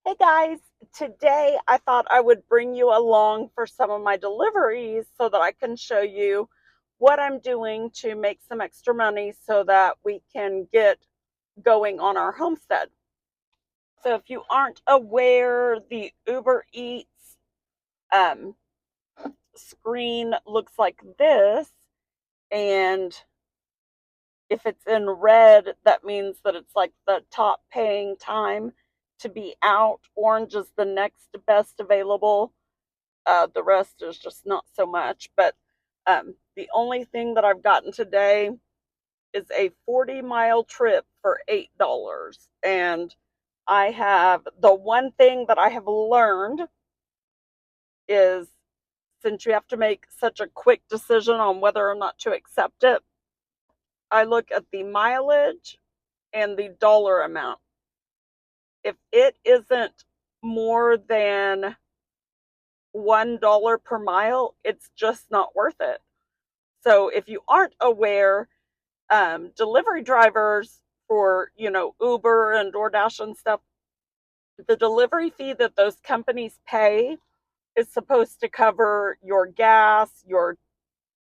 Hey guys, today I thought I would bring you along for some of my deliveries so that I can show you what I'm doing to make some extra money so that we can get going on our homestead. So if you aren't aware, the Uber Eats um, screen looks like this, and if it's in red, that means that it's like the top paying time to be out. Orange is the next best available. The rest is just not so much. But the only thing that I've gotten today is a 40-mile trip for $8. And I have the one thing that I have learned is since you have to make such a quick decision on whether or not to accept it, I look at the mileage and the dollar amount. If it isn't more than $1 per mile, it's just not worth it. So if you aren't aware, delivery drivers for, Uber and DoorDash and stuff, the delivery fee that those companies pay is supposed to cover your gas, your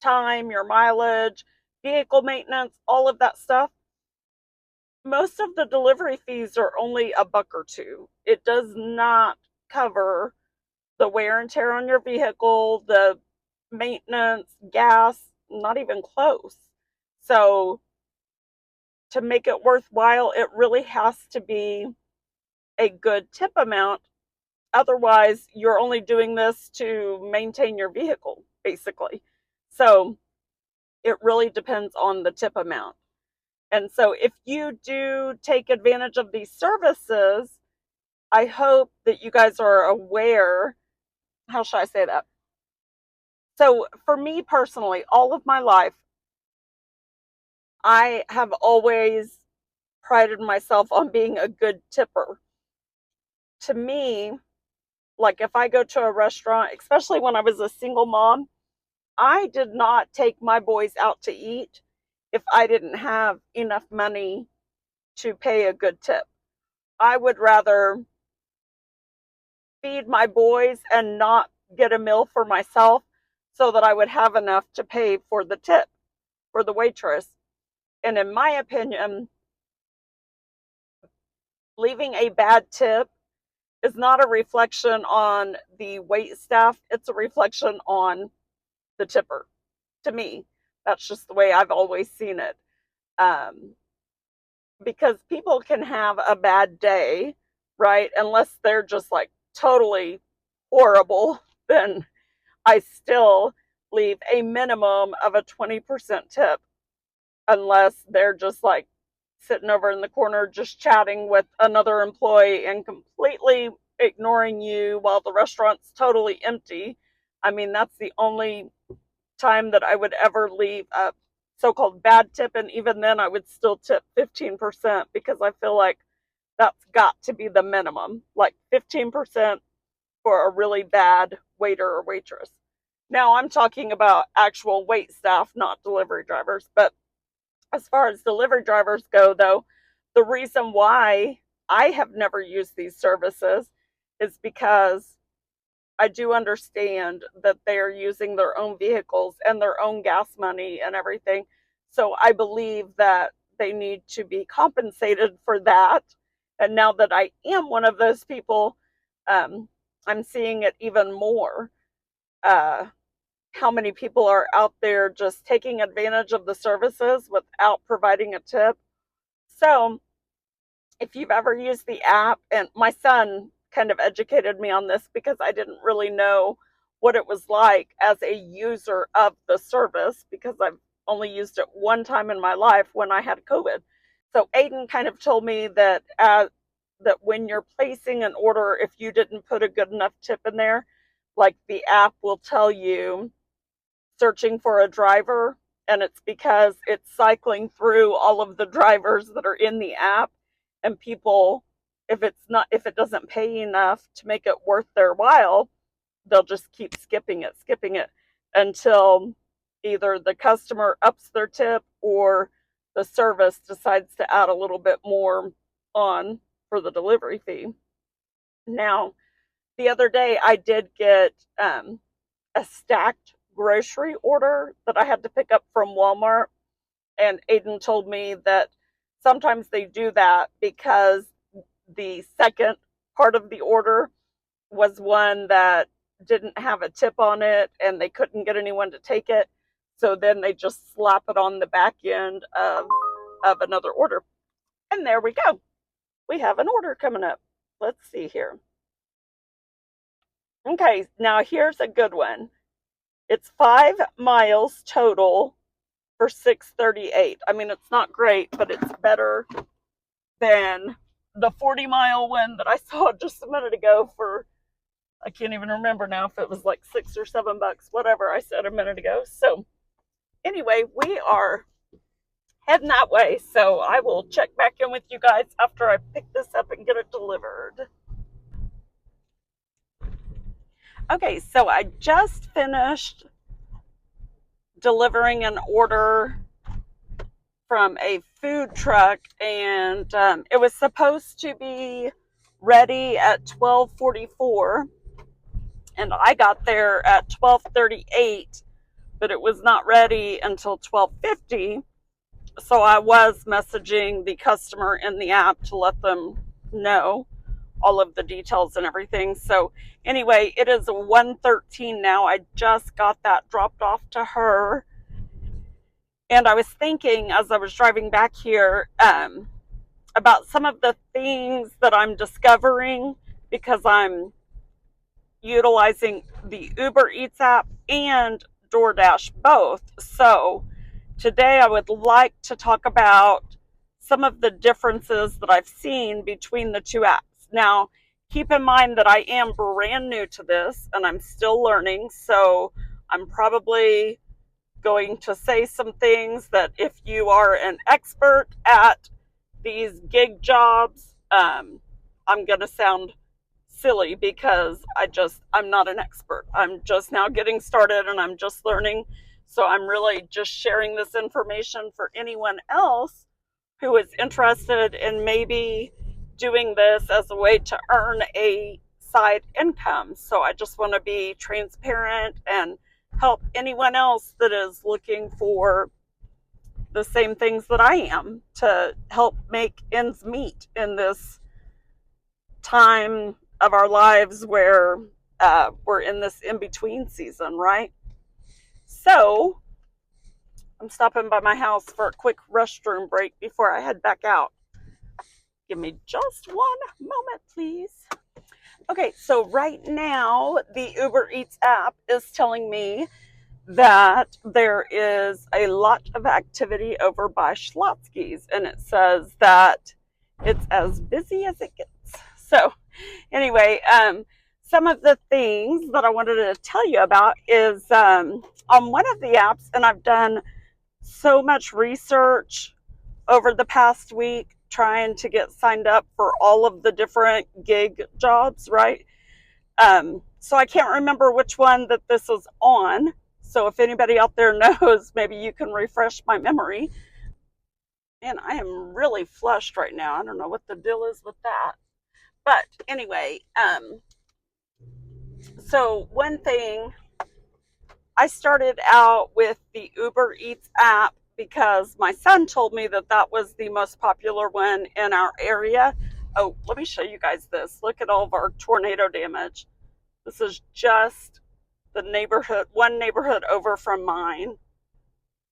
time, your mileage, vehicle maintenance, all of that stuff. Most of the delivery fees are only a buck or two. It does not cover the wear and tear on your vehicle, the maintenance, gas, not even close. So to make it worthwhile, it really has to be a good tip amount. Otherwise, you're only doing this to maintain your vehicle, basically. So it really depends on the tip amount. And so if you do take advantage of these services, I hope that you guys are aware. How should I say that? So for me personally, all of my life, I have always prided myself on being a good tipper. To me, like if I go to a restaurant, especially when I was a single mom, I did not take my boys out to eat if I didn't have enough money to pay a good tip. I would rather feed my boys and not get a meal for myself so that I would have enough to pay for the tip for the waitress. And in my opinion, leaving a bad tip is not a reflection on the wait staff, it's a reflection on the tipper. To me, that's just the way I've always seen it. Um, because people can have a bad day, right? Unless they're just like totally horrible, then I still leave a minimum of a 20% tip, unless they're just like sitting over in the corner just chatting with another employee and completely ignoring you while the restaurant's totally empty. I mean, that's the only time that I would ever leave a so-called bad tip, and even then I would still tip 15% because I feel like that's got to be the minimum, like 15% for a really bad waiter or waitress. Now I'm talking about actual wait staff, not delivery drivers. But as far as delivery drivers go, though, the reason why I have never used these services is because I do understand that they are using their own vehicles and their own gas money and everything. So I believe that they need to be compensated for that. And now that I am one of those people, um, I'm seeing it even more. Uh, how many people are out there just taking advantage of the services without providing a tip? So if you've ever used the app, and my son kind of educated me on this because I didn't really know what it was like as a user of the service because I've only used it one time in my life when I had COVID. So Aiden kind of told me that that when you're placing an order, if you didn't put a good enough tip in there, like the app will tell you searching for a driver, and it's because it's cycling through all of the drivers that are in the app, and people, if it doesn't pay enough to make it worth their while, they'll just keep skipping it until either the customer ups their tip or the service decides to add a little bit more on for the delivery fee. Now, the other day I did get a stacked grocery order that I had to pick up from Walmart, and Aiden told me that sometimes they do that because the second part of the order was one that didn't have a tip on it and they couldn't get anyone to take it. So then they just slap it on the back end of another order. And there we go. We have an order coming up. Let's see here. Okay, now here's a good one. It's 5 miles total for $6.38. I mean, it's not great, but it's better than the 40-mile one that I saw just a minute ago for, I can't even remember now if it was like $6 or $7, whatever I said a minute ago. So anyway, we are heading that way. So I will check back in with you guys after I pick this up and get it delivered. Okay, so I just finished delivering an order from a food truck, and it was supposed to be ready at 12:44, and I got there at 12:38, but it was not ready until 12:50. So I was messaging the customer in the app to let them know all of the details and everything. So anyway, it is 1:13 now. I just got that dropped off to her. And I was thinking as I was driving back here about some of the things that I'm discovering because I'm utilizing the Uber Eats app and DoorDash both. So today I would like to talk about some of the differences that I've seen between the two apps. Now, keep in mind that I am brand new to this and I'm still learning, so I'm probably going to say some things that if you are an expert at these gig jobs, I'm going to sound silly because I'm not an expert. I'm just now getting started and I'm just learning. So I'm really just sharing this information for anyone else who is interested in maybe doing this as a way to earn a side income. So I just want to be transparent and help anyone else that is looking for the same things that I am to help make ends meet in this time of our lives where we're in this in-between season, right? So I'm stopping by my house for a quick restroom break before I head back out. Give me just one moment, please. Okay, so right now the Uber Eats app is telling me that there is a lot of activity over by Schlotsky's, and it says that it's as busy as it gets. So anyway, some of the things that I wanted to tell you about is on one of the apps, and I've done so much research over the past week trying to get signed up for all of the different gig jobs, right? So I can't remember which one that this is on. So if anybody out there knows, maybe you can refresh my memory. And I am really flushed right now. I don't know what the deal is with that. But anyway, so one thing, I started out with the Uber Eats app because my son told me that that was the most popular one in our area. Oh, let me show you guys this. Look at all of our tornado damage. This is just the neighborhood, one neighborhood over from mine.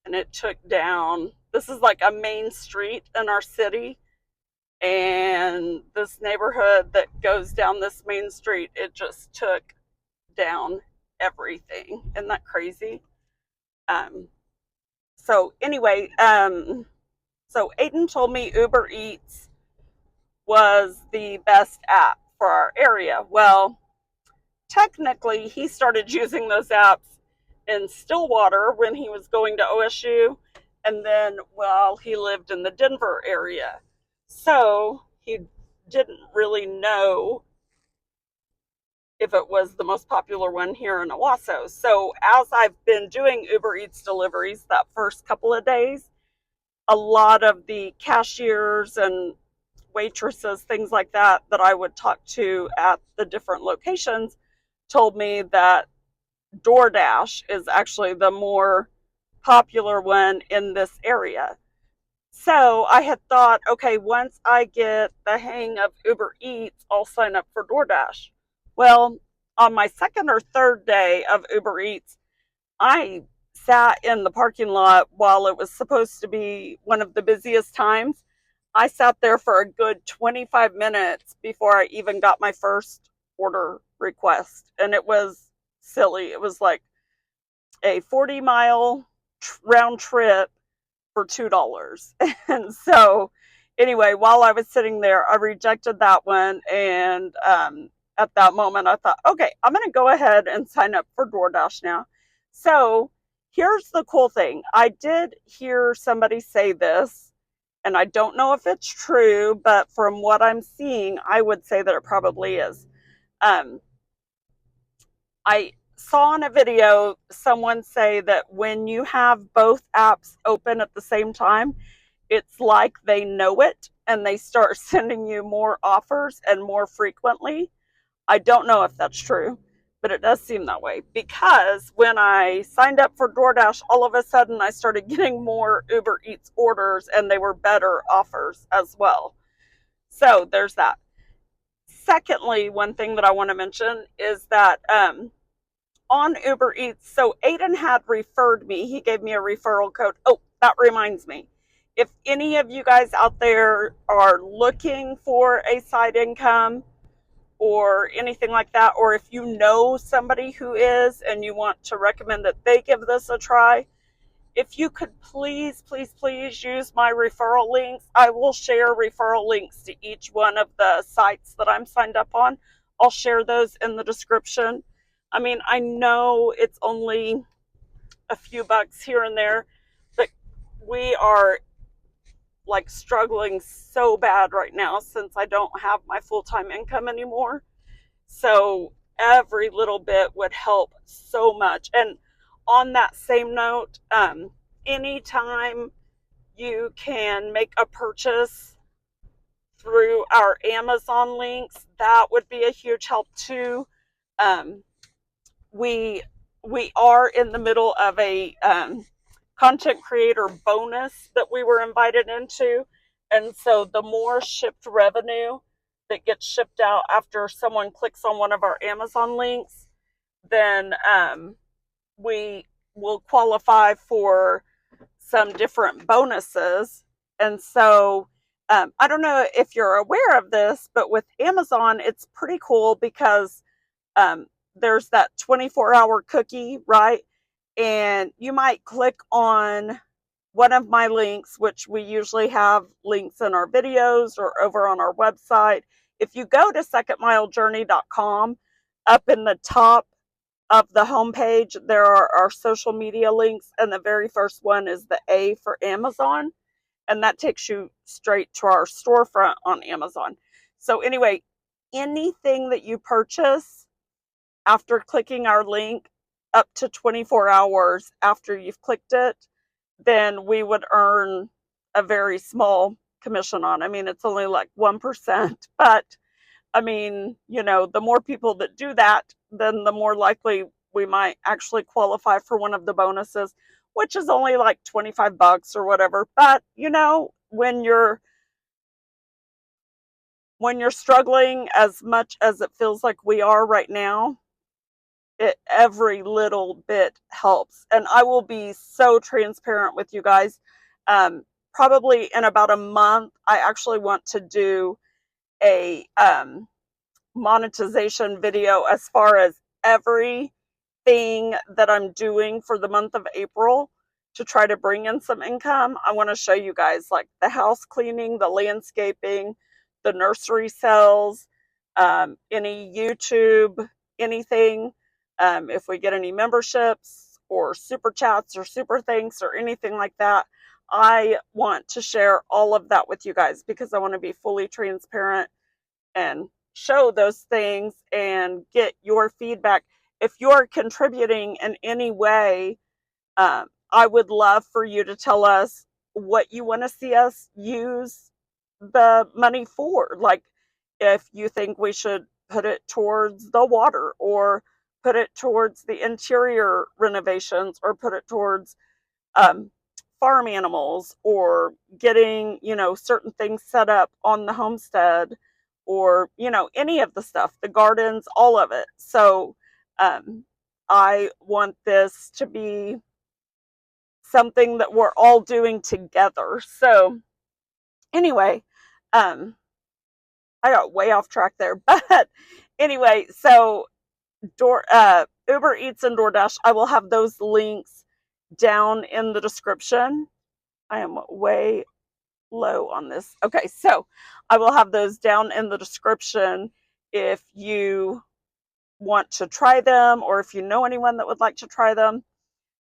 And it took down, this is like a main street in our city. And this neighborhood that goes down this main street, it just took down everything. Isn't that crazy? So anyway, so Aiden told me Uber Eats was the best app for our area. Well, technically he started using those apps in Stillwater when he was going to OSU, and then while he lived in the Denver area. So he didn't really know if it was the most popular one here in Owasso. So as I've been doing Uber Eats deliveries that first couple of days, a lot of the cashiers and waitresses, things like that I would talk to at the different locations told me that DoorDash is actually the more popular one in this area. So I had thought, okay, once I get the hang of Uber Eats, I'll sign up for DoorDash. Well, on my second or third day of Uber Eats, I sat in the parking lot while it was supposed to be one of the busiest times. I sat there for a good 25 minutes before I even got my first order request. And it was silly. It was like a 40-mile round trip for $2. And so, anyway, while I was sitting there, I rejected that one. And at that moment, I thought, okay, I'm going to go ahead and sign up for DoorDash now. So, here's the cool thing. I did hear somebody say this, and I don't know if it's true, but from what I'm seeing, I would say that it probably is. I saw in a video someone say that when you have both apps open at the same time, it's like they know it and they start sending you more offers and more frequently. I don't know if that's true, but it does seem that way, because when I signed up for DoorDash, all of a sudden I started getting more Uber Eats orders, and they were better offers as well. So there's that. Secondly, one thing that I want to mention is that on Uber Eats, so Aiden had referred me. He gave me a referral code. Oh, that reminds me. If any of you guys out there are looking for a side income or anything like that, or if you know somebody who is and you want to recommend that they give this a try, if you could please, please, please use my referral links. I will share referral links to each one of the sites that I'm signed up on. I'll share those in the description. I mean, I know it's only a few bucks here and there, but we are like struggling so bad right now since I don't have my full-time income anymore. So every little bit would help so much. And on that same note, anytime you can make a purchase through our Amazon links, that would be a huge help too. We are in the middle of a content creator bonus that we were invited into, and so the more shipped revenue that gets shipped out after someone clicks on one of our Amazon links, then we will qualify for some different bonuses. And so I don't know if you're aware of this, but with Amazon, it's pretty cool because there's that 24-hour cookie, right? And you might click on one of my links, which we usually have links in our videos or over on our website. If you go to secondmilejourney.com, up in the top of the homepage, there are our social media links, and the very first one is the A for Amazon, and that takes you straight to our storefront on Amazon. So anyway, anything that you purchase after clicking our link up to 24 hours after you've clicked it, then we would earn a very small commission on. I mean, it's only like 1%, but I mean, you know, the more people that do that, then the more likely we might actually qualify for one of the bonuses, which is only like 25 bucks or whatever. But, you know, when you're struggling as much as it feels like we are right now, every little bit helps. And I will be so transparent with you guys. Probably in about a month, I actually want to do a monetization video as far as everything that I'm doing for the month of April to try to bring in some income. I want to show you guys like the house cleaning, the landscaping, the nursery sales, any YouTube, anything. If we get any memberships or super chats or super thanks or anything like that, I want to share all of that with you guys because I want to be fully transparent and show those things and get your feedback. If you're contributing in any way, I would love for you to tell us what you want to see us use the money for. Like, if you think we should put it towards the water, or put it towards the interior renovations, or put it towards um, farm animals, or getting, certain things set up on the homestead, or, any of the stuff, the gardens, all of it. So um, I want this to be something that we're all doing together. So anyway, um, I got way off track there, but anyway, so Uber Eats and DoorDash, I will have those links down in the description. I am way low on this. Okay, so I will have those down in the description if you want to try them, or if you know anyone that would like to try them.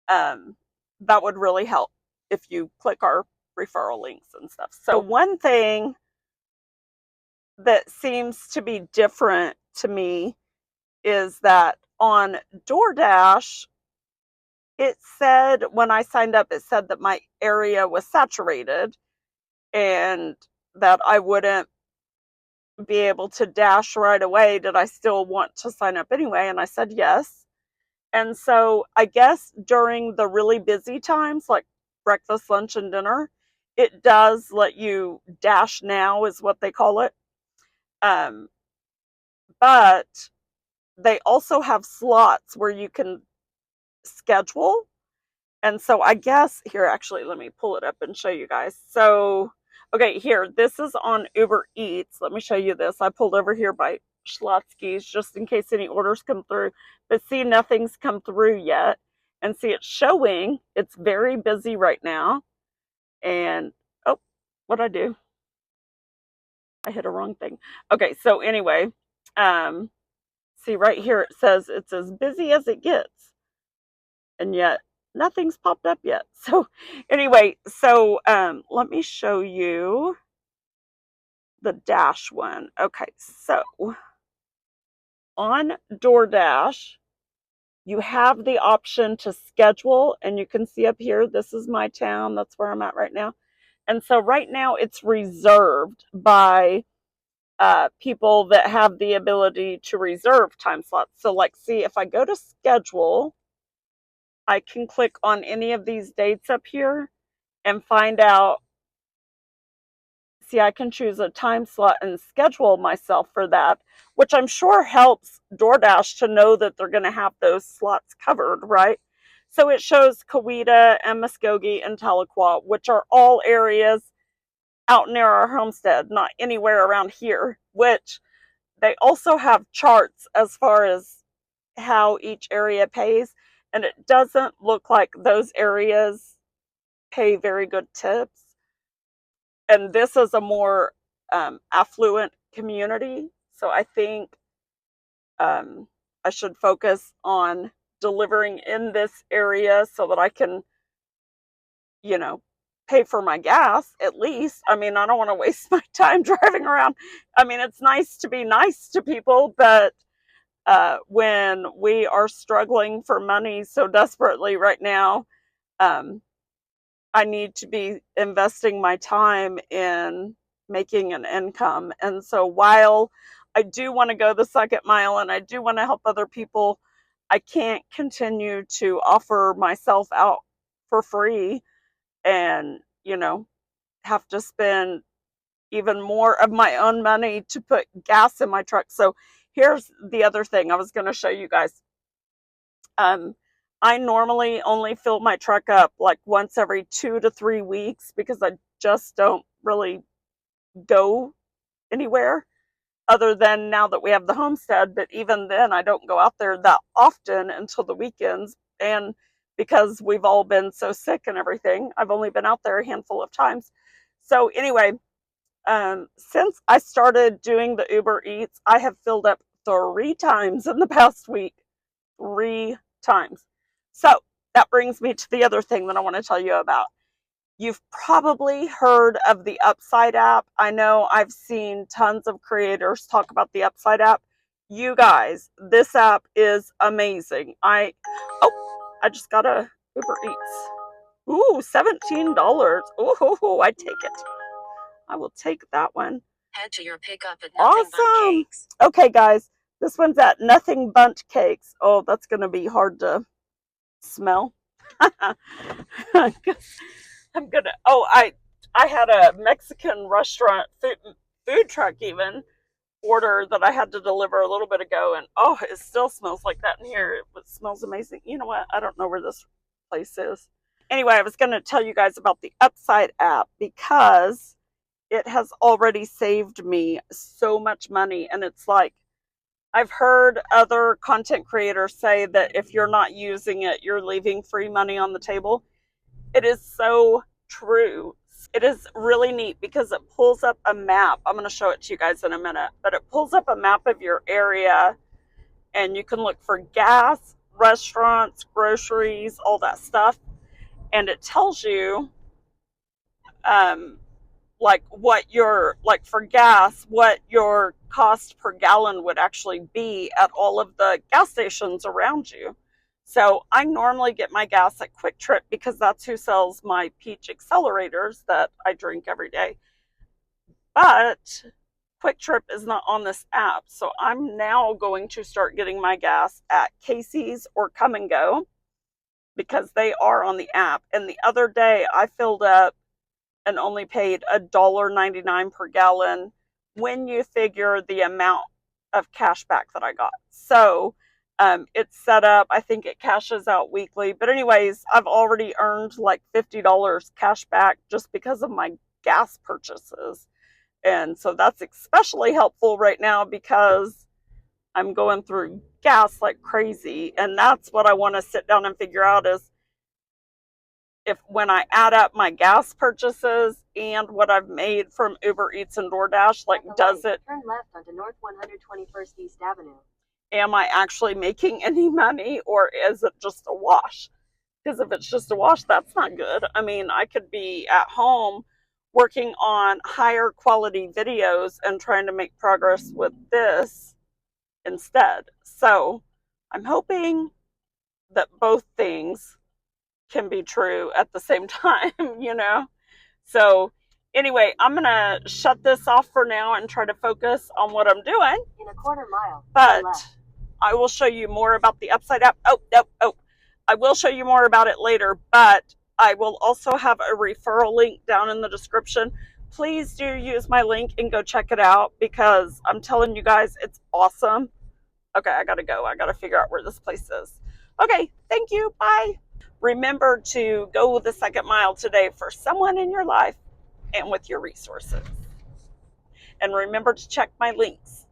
That would really help if you click our referral links and stuff. So one thing that seems to be different to me is that on DoorDash, it said, when I signed up, it said that my area was saturated and that I wouldn't be able to dash right away. Did I still want to sign up anyway? And I said yes. And so I guess during the really busy times, like breakfast, lunch, and dinner, it does let you dash now, is what they call it. But they also have slots where you can schedule. And so I guess here, actually, let me pull it up and show you guys. So, okay, here, this is on Uber Eats. Let me show you this. I pulled over here by Schlotsky's just in case any orders come through. But see, nothing's come through yet. And see, it's showing it's very busy right now. And, oh, what'd I do? I hit a wrong thing. Okay, so anyway, see right here, it says it's as busy as it gets. And yet, nothing's popped up yet. So anyway, so let me show you the Dash one. Okay, so on DoorDash, you have the option to schedule, and you can see up here, this is my town. That's where I'm at right now. And so right now it's reserved by people that have the ability to reserve time slots. So like, see, if I go to schedule, I can click on any of these dates up here and find out. See, I can choose a time slot and schedule myself for that, which I'm sure helps DoorDash to know that they're going to have those slots covered, right? So it shows Coweta and Muskogee and Tahlequah, which are all areas out near our homestead, not anywhere around here, which they also have charts as far as how each area pays, and it doesn't look like those areas pay very good tips. And this is a more affluent community, so I think I should focus on delivering in this area so that I can, pay for my gas at least. I mean, I don't want to waste my time driving around. I mean, it's nice to be nice to people, but when we are struggling for money so desperately right now, I need to be investing my time in making an income. And so while I do want to go the second mile and I do want to help other people, I can't continue to offer myself out for free and, have to spend even more of my own money to put gas in my truck. So here's the other thing I was going to show you guys. I normally only fill my truck up like once every 2 to 3 weeks because I just don't really go anywhere other than now that we have the homestead. But even then, I don't go out there that often until the weekends. And because we've all been so sick and everything, I've only been out there a handful of times. So anyway, since I started doing the Uber Eats, I have filled up 3 times in the past week. 3 times. So that brings me to the other thing that I want to tell you about. You've probably heard of the Upside app. I know I've seen tons of creators talk about the Upside app. You guys, this app is amazing. I just got a Uber Eats. Ooh, $17. Ooh, I take it. I will take that one. Head to your pickup at Nothing Awesome. Bundt Cakes. Okay, guys, this one's at Nothing Bundt Cakes. Oh, that's going to be hard to smell. I'm gonna. Oh, I had a Mexican restaurant food truck even order that I had to deliver a little bit ago, and oh, it still smells like that in here. It smells amazing. You know what? I don't know where this place is. Anyway, I was going to tell you guys about the Upside app because it has already saved me so much money. And it's like, I've heard other content creators say that if you're not using it, you're leaving free money on the table. It is so true. It is really neat because it pulls up a map. I'm going to show it to you guys in a minute, but it pulls up a map of your area and you can look for gas, restaurants, groceries, all that stuff. And it tells you, like what your, like for gas, what your cost per gallon would actually be at all of the gas stations around you. So I normally get my gas at Quick Trip because that's who sells my peach accelerators that I drink every day. But Quick Trip is not on this app. So I'm now going to start getting my gas at Casey's or Come and Go because they are on the app. And the other day I filled up and only paid $1.99 per gallon when you figure the amount of cash back that I got. So it's set up. I think it cashes out weekly. But anyways, I've already earned like $50 cash back just because of my gas purchases. And so that's especially helpful right now because I'm going through gas like crazy. And that's what I want to sit down and figure out is if when I add up my gas purchases and what I've made from Uber Eats and DoorDash, like does it turn left onto North 121st East Avenue? Am I actually making any money or is it just a wash? Because if it's just a wash, that's not good. I mean, I could be at home working on higher quality videos and trying to make progress with this instead. So I'm hoping that both things can be true at the same time, you know? So anyway, I'm going to shut this off for now and try to focus on what I'm doing. In a quarter mile. But I will show you more about the Upside app. Oh. I will show you more about it later, but I will also have a referral link down in the description. Please do use my link and go check it out because I'm telling you guys, it's awesome. Okay, I gotta go. I gotta figure out where this place is. Okay, thank you. Bye. Remember to go the second mile today for someone in your life and with your resources. And remember to check my links.